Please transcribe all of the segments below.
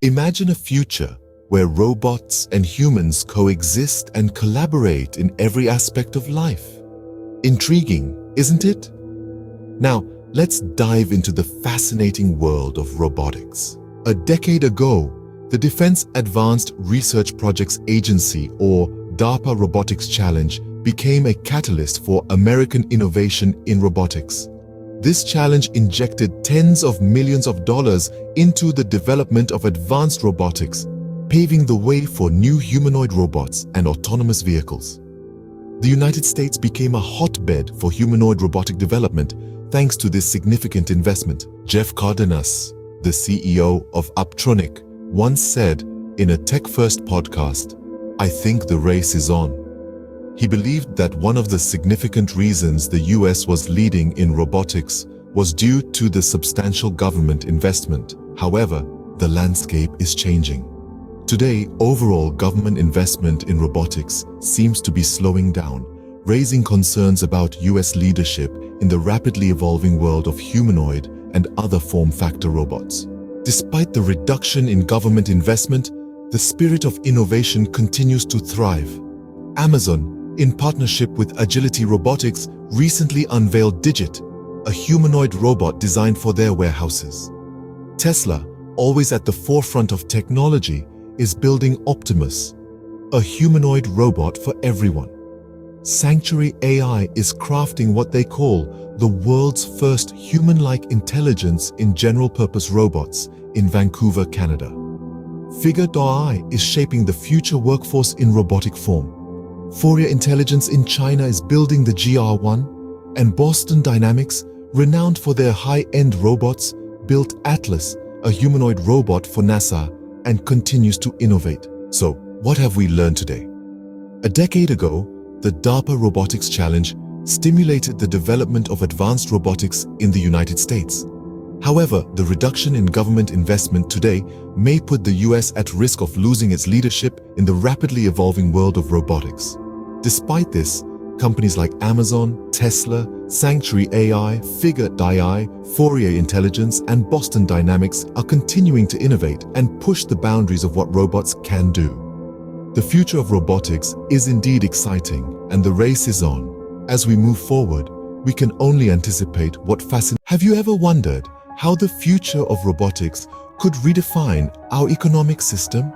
Imagine a future where robots and humans coexist and collaborate in every aspect of life. Intriguing, isn't it? Now, let's dive into the fascinating world of robotics. A decade ago, the Defense Advanced Research Projects Agency, or DARPA Robotics Challenge, became a catalyst for American innovation in robotics. This challenge injected tens of millions of dollars into the development of advanced robotics, paving the way for new humanoid robots and autonomous vehicles. The United States became a hotbed for humanoid robotic development thanks to this significant investment. Jeff Cardenas, the CEO of Uptronic, once said in a Tech First podcast, "I think the race is on." He believed that one of the significant reasons the US was leading in robotics was due to the substantial government investment. However, the landscape is changing. Today, overall government investment in robotics seems to be slowing down, raising concerns about US leadership in the rapidly evolving world of humanoid and other form factor robots. Despite the reduction in government investment, the spirit of innovation continues to thrive. Amazon, in partnership with Agility Robotics, recently unveiled Digit, a humanoid robot designed for their warehouses. Tesla, always at the forefront of technology, is building Optimus, a humanoid robot for everyone. Sanctuary AI is crafting what they call the world's first human-like intelligence in general-purpose robots in Vancouver, Canada. Figure.ai is shaping the future workforce in robotic form. Fourier Intelligence in China is building the GR1, and Boston Dynamics, renowned for their high-end robots, built Atlas, a humanoid robot for NASA, and continues to innovate. So, what have we learned today? A decade ago, the DARPA Robotics Challenge stimulated the development of advanced robotics in the United States. However, the reduction in government investment today may put the US at risk of losing its leadership in the rapidly evolving world of robotics. Despite this, companies like Amazon, Tesla, Sanctuary AI, Figure.ai, Fourier Intelligence, and Boston Dynamics are continuing to innovate and push the boundaries of what robots can do. The future of robotics is indeed exciting, and the race is on. As we move forward, we can only anticipate what fascinates. Have you ever wondered how the future of robotics could redefine our economic system?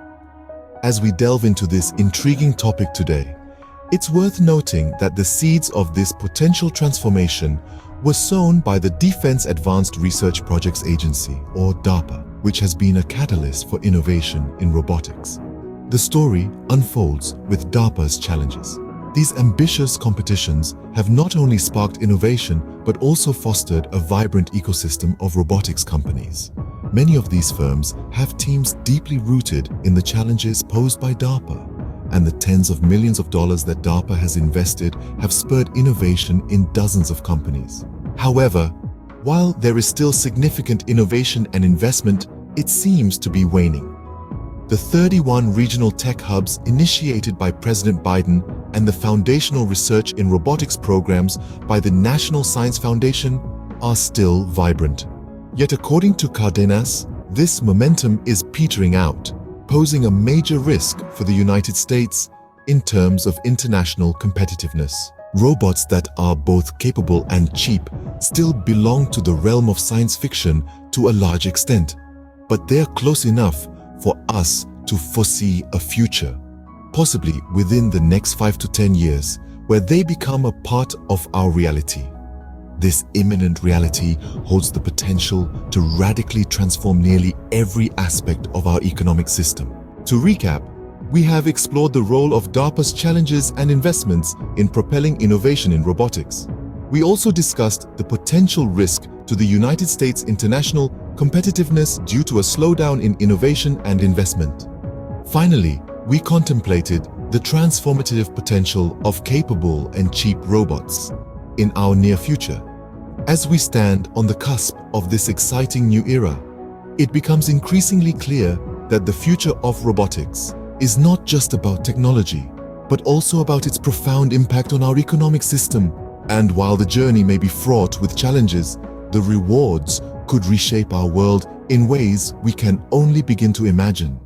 As we delve into this intriguing topic today, it's worth noting that the seeds of this potential transformation were sown by the Defense Advanced Research Projects Agency, or DARPA, which has been a catalyst for innovation in robotics. The story unfolds with DARPA's challenges. These ambitious competitions have not only sparked innovation, but also fostered a vibrant ecosystem of robotics companies. Many of these firms have teams deeply rooted in the challenges posed by DARPA, and the tens of millions of dollars that DARPA has invested have spurred innovation in dozens of companies. However, while there is still significant innovation and investment, it seems to be waning. The 31 regional tech hubs initiated by President Biden and the foundational research in robotics programs by the National Science Foundation are still vibrant. Yet according to Cardenas, this momentum is petering out, posing a major risk for the United States in terms of international competitiveness. Robots that are both capable and cheap still belong to the realm of science fiction to a large extent, but they're close enough for us to foresee a future, possibly within the next 5 to 10 years, where they become a part of our reality. This imminent reality holds the potential to radically transform nearly every aspect of our economic system. To recap, we have explored the role of DARPA's challenges and investments in propelling innovation in robotics. We also discussed the potential risk to the United States' international competitiveness due to a slowdown in innovation and investment. Finally, we contemplated the transformative potential of capable and cheap robots in our near future. As we stand on the cusp of this exciting new era, it becomes increasingly clear that the future of robotics is not just about technology, but also about its profound impact on our economic system. And while the journey may be fraught with challenges, the rewards could reshape our world in ways we can only begin to imagine.